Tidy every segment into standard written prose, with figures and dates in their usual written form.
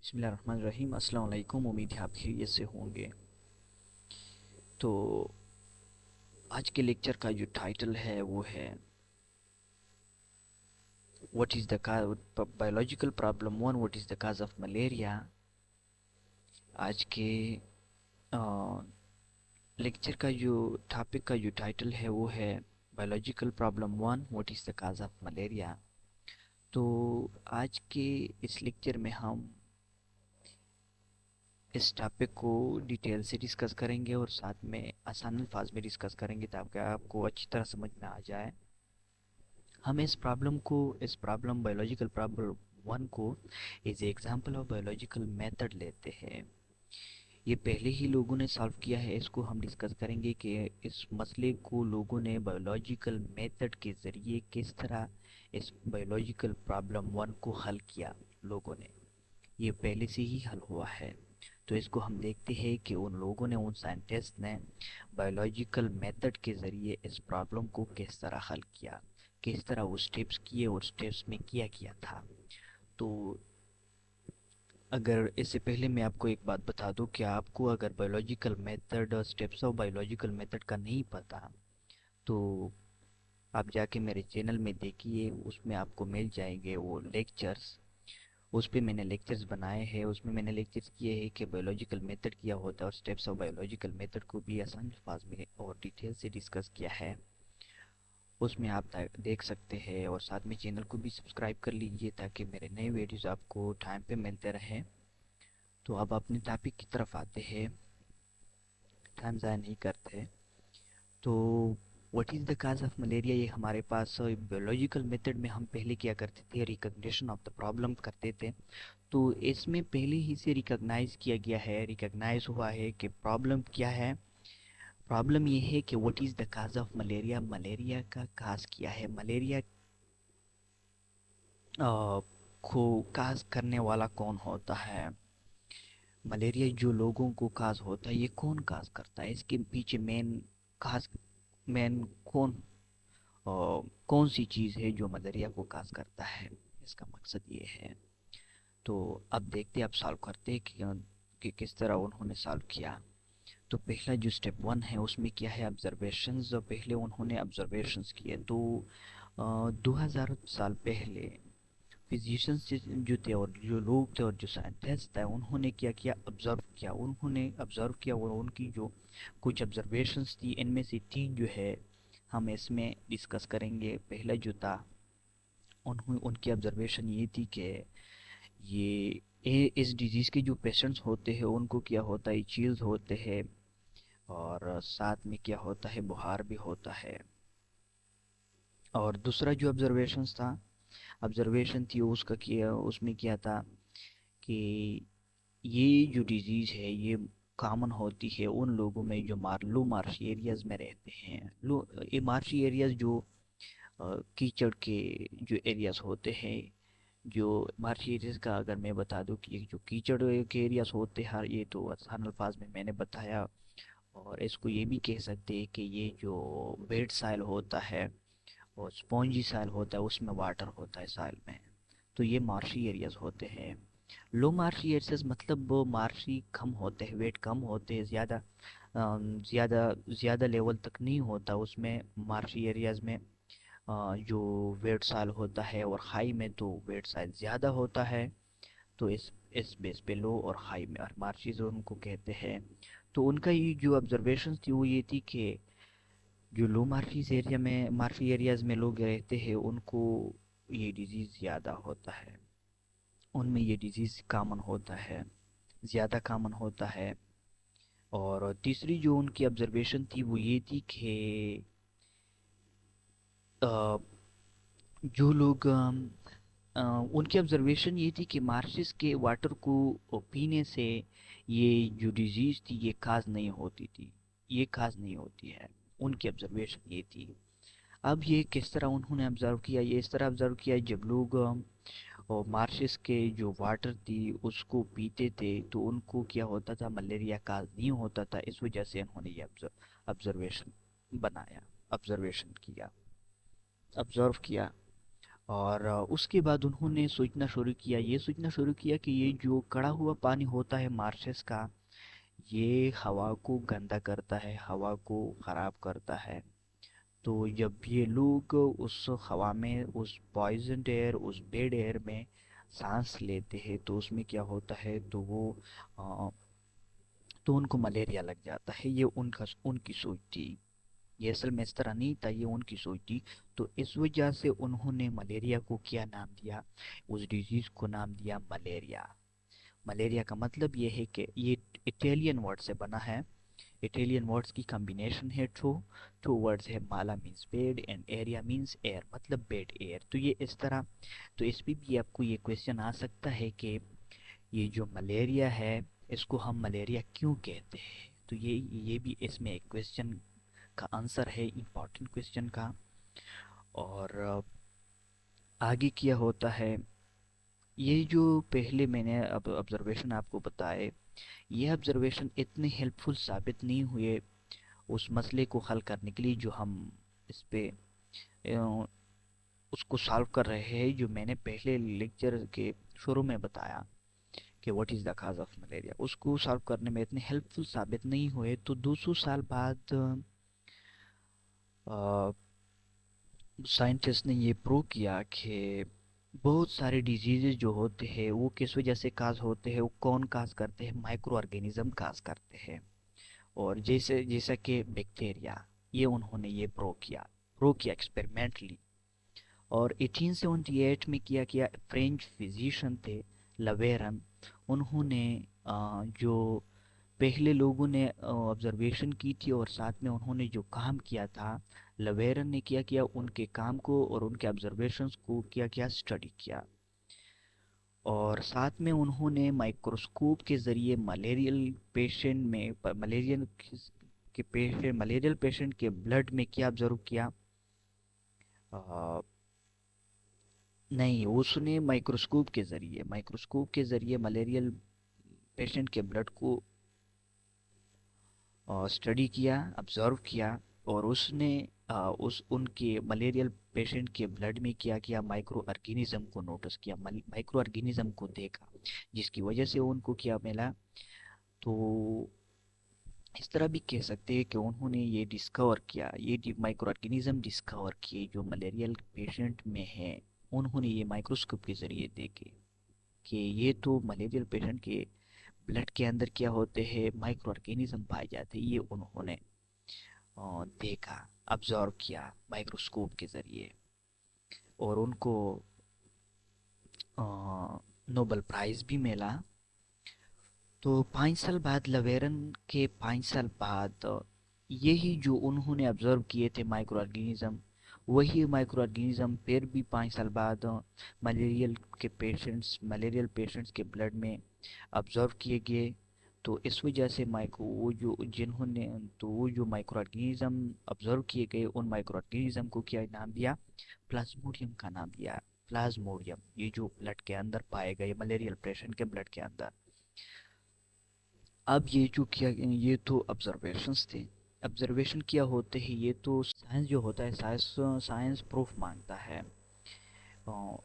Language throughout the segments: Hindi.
बिस्मिल्लाहिर्रहमानिर्रहीम। अस्सलाम वालेकुम। उम्मीद है आप खैरियत से होंगे। तो आज के लेक्चर का जो टाइटल है वो है what is the biological problem one, what is the cause of malaria. आज के लेक्चर का जो टॉपिक का जो टाइटल है वो है biological problem one, what is the cause of malaria. तो आज के इस लेक्चर में हम इस टॉपिक को डिटेल से डिस्कस करेंगे और साथ में आसान अल्फाज में डिस्कस करेंगे ताकि आपको अच्छी तरह समझ में आ जाए। हम इस प्रॉब्लम बायोलॉजिकल प्रॉब्लम वन को as example of biological method लेते हैं। ये पहले ही लोगों ने सॉल्व किया है। इसको हम डिस्कस करेंगे कि इस मसले को लोगों ने बायोलॉजिकल मेथड के ज़रिए किस तरह इस बायोलॉजिकल प्रॉब्लम वन को हल किया लोगों ने। ये पहले से ही हल हुआ है। तो इसको हम देखते हैं कि उन लोगों ने, उन साइंटिस्ट ने बायोलॉजिकल मेथड के ज़रिए इस प्रॉब्लम को किस तरह हल किया, किस तरह वो स्टेप्स किए और स्टेप्स में किया किया था। तो अगर इससे पहले मैं आपको एक बात बता दूं कि आपको अगर बायोलॉजिकल मेथड और स्टेप्स ऑफ बायोलॉजिकल मेथड का नहीं पता तो आप जाके मेरे चैनल में देखिए, उसमें आपको मिल जाएंगे वो लेक्चर्स। उस पे मैंने लेक्चर्स बनाए हैं, उसमें मैंने लेक्चर्स किए हैं कि बायोलॉजिकल मेथड क्या होता है और स्टेप्स ऑफ बायोलॉजिकल मेथड को भी आसान अल्फाज में और डिटेल से डिस्कस किया है। उसमें आप देख सकते हैं और साथ में चैनल को भी सब्सक्राइब कर लीजिए ताकि मेरे नए वीडियोस आपको टाइम पे मिलते रहें। तो अब अपने टॉपिक की तरफ आते हैं, टाइम ज़ाया नहीं करते। तो what is the cause of malaria, ये हमारे पास बायोलॉजिकल मेथड में हम पहले क्या करते थे, रिकग्निशन ऑफ द प्रॉब्लम करते थे। तो इसमें पहले ही से रिकॉग्नाइज किया गया है, रिकॉग्नाइज हुआ है कि प्रॉब्लम क्या है। प्रॉब्लम ये है कि what is the cause of malaria, malaria का काज क्या है, मलेरिया को काज करने वाला कौन होता है। मलेरिया जो लोगों को काज होता है ये कौन काज करता है, इसके पीछे काज मेन कौन सी चीज़ है जो मलेरिया को काज करता है, इसका मकसद ये है। तो अब देखते हैं, अब सॉल्व करते हैं कि किस तरह उन्होंने सॉल्व किया। तो पहला जो स्टेप वन है उसमें क्या है, ऑब्जर्वेशंस। पहले उन्होंने ऑब्जर्वेशंस किए। तो 2000 साल पहले फिजिशियंस जो थे और जो लोग थे और जो साइंटिस्ट थे उन्होंने क्या किया, ऑब्जर्व किया और उनकी जो कुछ ऑब्जर्वेशंस थी इनमें से तीन जो है हम इसमें डिस्कस करेंगे। पहला जो था, उनकी ऑब्जर्वेशन ये थी कि इस डिजीज़ के जो पेशेंट्स होते हैं उनको क्या होता है, चील्स होते हैं और साथ में क्या होता है, बुखार भी होता है। और दूसरा जो ऑब्जर्वेशन थी उसका किया, उसमें क्या था कि ये जो डिजीज़ है ये कॉमन होती है उन लोगों में जो लो मार्शी एरियाज में रहते हैं। लो ये मार्शी एरियाज जो कीचड़ के जो एरियाज होते हैं, जो मार्शी एरियाज का अगर मैं बता दूं कि ये जो कीचड़ के एरियाज होते हैं, ये तो आसान अल्फाज में मैंने बताया। और इसको ये भी कह सकते हैं कि ये जो वेट साइल होता है और स्पॉन्जी साइल होता है उसमें वाटर होता है साइल में। तो ये मार्शी एरियाज होते हैं। लो मार्शी एरियाज मतलब वो मार्शी कम होते हैं, वेट कम होते हैं, ज़्यादा ज़्यादा लेवल तक नहीं होता उसमें मार्शी एरियाज में। जो वेट साइल होता है और हाई में तो वेट साइल ज़्यादा होता है। तो इस बेस पे लो और हाई में और मार्शीज उनको कहते हैं। तो उनका ये जो ऑब्जर्वेशन थी वो ये थी कि जो लो मार्फीज एरिया में मार्फी एरियाज में लोग रहते हैं उनको ये डिजीज़ ज़्यादा होता है, उनमें ये डिजीज़ कॉमन होता है, ज़्यादा कॉमन होता है। और तीसरी जो उनकी ऑब्जर्वेशन थी वो ये थी कि अ, जो लोग उनकी ऑब्जर्वेशन ये थी कि मार्शिस के वाटर को पीने से ये जो डिजीज़ थी ये खास नहीं होती थी, ये खास नहीं होती है। उनकी ऑब्जर्वेशन ये थी। अब ये किस तरह उन्होंने ऑब्जर्व किया, ये इस तरह ऑब्जर्व किया जब लोग और मार्शिस के जो वाटर थी उसको पीते थे तो उनको क्या होता था, मलेरिया का नहीं होता था। इस वजह से उन्होंने ये ऑब्जर्वेशन बनाया, ऑब्जर्वेशन किया, ऑब्जर्व किया। और उसके बाद उन्होंने सोचना शुरू किया कि ये जो कड़ा हुआ पानी होता है मार्शेस का, ये हवा को गंदा करता है, हवा को ख़राब करता है। तो जब ये लोग उस हवा में, उस पॉइजनड एयर, उस बेड एयर में सांस लेते हैं, तो उसमें क्या होता है, अ, तो उनको मलेरिया लग जाता है। ये उनकी सोच थी। ये असल में इस तरह नहीं था, ये उनकी सोच थी। तो इस वजह से उन्होंने मलेरिया को क्या नाम दिया, उस डिजीज को नाम दिया मलेरिया। मलेरिया का मतलब ये है कि ये इटालियन वर्ड से बना है। इटालियन वर्ड्स की कॉम्बिनेशन है टू। टू वर्ड्स है, mala means bad and aria means air, मतलब बेड एयर। तो ये इस तरह, तो इस पे भी आपको ये क्वेश्चन आ सकता है कि ये जो मलेरिया है, इसको हम मलेरिया क्यों कहते हैं। तो ये भी इसमें एक क्वेश्चन का आंसर है, इम्पोर्टेंट क्वेश्चन का। और आगे क्या होता है, ये जो पहले मैंने अब ऑब्जर्वेशन आपको बताए, ये ऑब्जर्वेशन इतने हेल्पफुल साबित नहीं हुए उस मसले को हल करने के लिए जो हम इस पे अ, उसको सॉल्व कर रहे हैं, जो मैंने पहले लेक्चर के शुरू में बताया कि what is the cause of malaria. उसको सॉल्व करने में इतने हेल्पफुल साबित नहीं हुए। तो 200 साल बाद साइंटिस्ट ने ये प्रूव किया कि बहुत सारे डिजीजेज जो होते हैं वो किस वजह से काज होते हैं, वो कौन काज करते हैं, माइक्रो ऑर्गेनिज्म काज करते हैं। और जैसा कि बैक्टीरिया, ये उन्होंने ये प्रूव किया एक्सपेरिमेंटली। और 1878 में किया किया, फ्रेंच फिजिशियन थे लवेरन, उन्होंने जो पहले लोगों ने ऑब्जर्वेशन की थी और साथ में उन्होंने जो काम किया था, लवेरन ने क्या किया, उनके काम को और उनके ऑब्जर्वेशंस को क्या किया, स्टडी किया। और साथ में उन्होंने माइक्रोस्कोप के ज़रिए मलेरियल पेशेंट के ब्लड में क्या ऑब्जर्व किया, अ, नहीं, उसने माइक्रोस्कोप के ज़रिए मलेरियल पेशेंट के ब्लड को स्टडी किया, ऑब्जर्व किया। और उसने उस उनके मलेरियल पेशेंट के ब्लड में क्या किया, माइक्रो ऑर्गेनिज्म को नोटिस किया, माइक्रो ऑर्गेनिज्म को देखा, जिसकी वजह से उनको क्या मिला। तो इस तरह भी कह सकते हैं कि उन्होंने ये डिस्कवर किया, ये माइक्रो ऑर्गेनिज्म डिस्कवर किए जो मलेरियल पेशेंट में है। उन्होंने ये माइक्रोस्कोप के जरिए देखे कि ये तो मलेरियल पेशेंट के ब्लड के अंदर क्या होते हैं, माइक्रो ऑर्गेनिज्म पाए जाते हैं। ये उन्होंने देखा, ऑब्जर्व किया माइक्रोस्कोप के जरिए। और उनको नोबेल प्राइज भी मिला। तो 5 साल बाद, लवेरन के 5 साल बाद, यही जो उन्होंने ऑब्जर्व किए थे माइक्रो ऑर्गेनिज्म, वही माइक्रो ऑर्गेनिज्म फिर भी 5 साल बाद मलेरियल पेशेंट्स के ब्लड में ऑब्जर्व किए गए। तो इस वजह से माइक्रो वो जो जिन्होंने तो वो जो माइक्रो ऑर्गेनिज्म ऑब्जर्व किए गए, उन माइक्रो ऑर्गेनिज्म को क्या नाम दिया, प्लाज्मोडियम का नाम दिया। प्लाज्मोडियम, ये जो ब्लड के अंदर पाए गए मलेरियल पेशेंट के ब्लड के अंदर। अब ये जो किया, ये तो ऑब्जर्वेशंस थे। ऑब्जर्वेशन क्या होते हैं, ये तो साइंस जो होता है, साइंस प्रूफ मांगता है।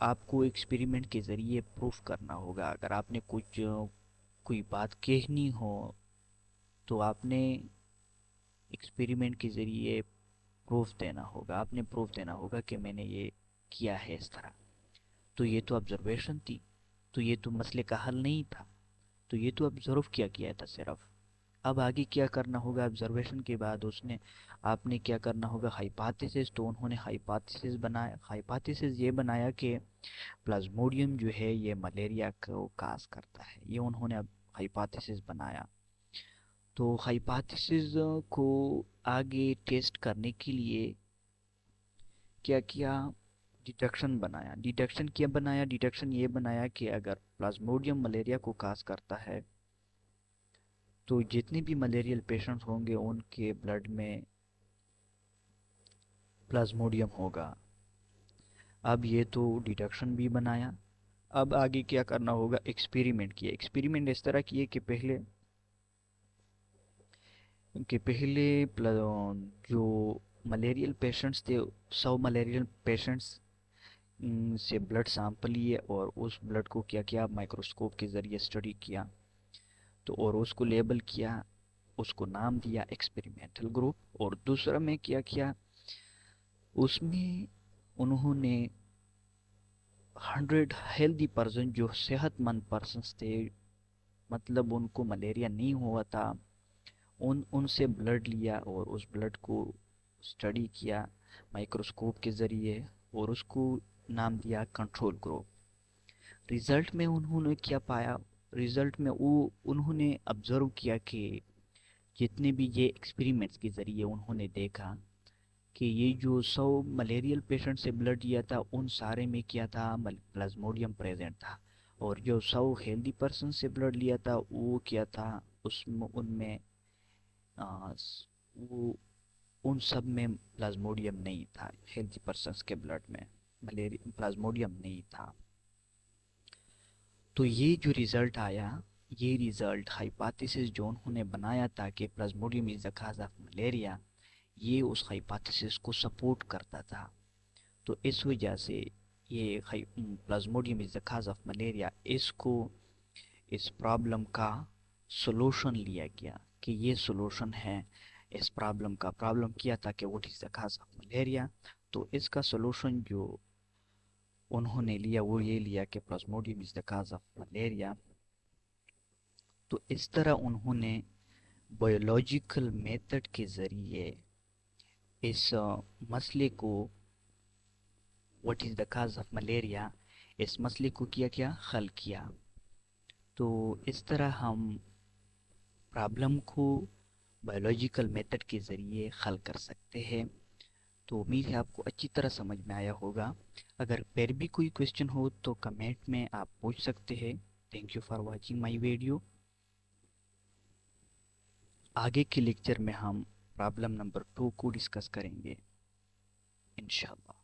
आपको एक्सपेरिमेंट के ज़रिए प्रूफ करना होगा। अगर आपने कोई बात कहनी हो, तो आपने एक्सपेरिमेंट के ज़रिए प्रूफ देना होगा, आपने प्रूफ देना होगा कि मैंने ये किया है इस तरह। तो ये तो ऑब्जर्वेशन थी, तो ये तो मसले का हल नहीं था। तो ये तो ऑब्जर्व किया गया था सिर्फ। अब आगे क्या करना होगा, ऑब्जर्वेशन के बाद उसने आपने क्या करना होगा, हाइपोथेसिस। तो उन्होंने हाइपोथेसिस ये बनाया कि प्लाज्मोडियम जो है ये मलेरिया को काज करता है। ये उन्होंने अब हाइपोथेसिस बनाया। तो हाइपोथेसिस को आगे टेस्ट करने के लिए क्या किया, डिडक्शन ये बनाया कि अगर प्लाज्मोडियम मलेरिया को काज करता है, तो जितने भी मलेरियल पेशेंट्स होंगे उनके ब्लड में प्लाज्मोडियम होगा। अब ये तो डिडक्शन भी बनाया। अब आगे क्या करना होगा, एक्सपेरिमेंट इस तरह किए जो मलेरियल पेशेंट्स थे, 100 मलेरियल पेशेंट्स से ब्लड सैंपल लिए और उस ब्लड को क्या किया, माइक्रोस्कोप के ज़रिए स्टडी किया, तो और उसको लेबल किया, उसको नाम दिया एक्सपेरिमेंटल ग्रुप। और दूसरा में क्या किया, उसमें उन्होंने 100 हेल्दी पर्सन, जो सेहतमंद पर्सन थे, मतलब उनको मलेरिया नहीं हुआ था, उनसे ब्लड लिया और उस ब्लड को स्टडी किया माइक्रोस्कोप के ज़रिए और उसको नाम दिया कंट्रोल ग्रुप। रिज़ल्ट में उन्होंने क्या पाया, रिज़ल्ट में वो उन्होंने ऑब्जर्व किया कि जितने भी ये एक्सपेरिमेंट्स के ज़रिए उन्होंने देखा कि ये जो 100 मलेरियल पेशेंट से ब्लड लिया था, उन सारे में क्या था, प्लाज्मोडियम प्रेजेंट था। और जो 100 हेल्दी पर्सन से ब्लड लिया था, वो क्या था, उसमें उनमें वो उन सब में प्लाज्मोडियम नहीं था। हेल्दी पर्सन के ब्लड में मलेरिया प्लाज्मोडियम नहीं था। तो ये जो रिज़ल्ट आया, ये रिज़ल्ट हाइपोथेसिस जो उन्होंने बनाया था कि Plasmodium is the cause of malaria, ये उस हाइपोथेसिस को सपोर्ट करता था। तो इस वजह से ये Plasmodium is the cause of malaria, इसको इस प्रॉब्लम का सॉल्यूशन लिया गया कि ये सॉल्यूशन है इस प्रॉब्लम का। प्रॉब्लम किया था कि what is the cause of malaria, तो इसका सॉल्यूशन जो उन्होंने लिया वो ये लिया कि Plasmodium is the cause of malaria. तो इस तरह उन्होंने बायोलॉजिकल मेथड के ज़रिए इस मसले को, what is the cause of malaria, इस मसले को किया क्या, हल किया। तो इस तरह हम प्रॉब्लम को बायोलॉजिकल मेथड के ज़रिए हल कर सकते हैं। तो उम्मीद है आपको अच्छी तरह समझ में आया होगा। अगर फिर भी कोई क्वेश्चन हो तो कमेंट में आप पूछ सकते हैं। Thank you for watching my video. आगे के लेक्चर में हम प्रॉब्लम नंबर 2 को डिस्कस करेंगे इंशाल्लाह।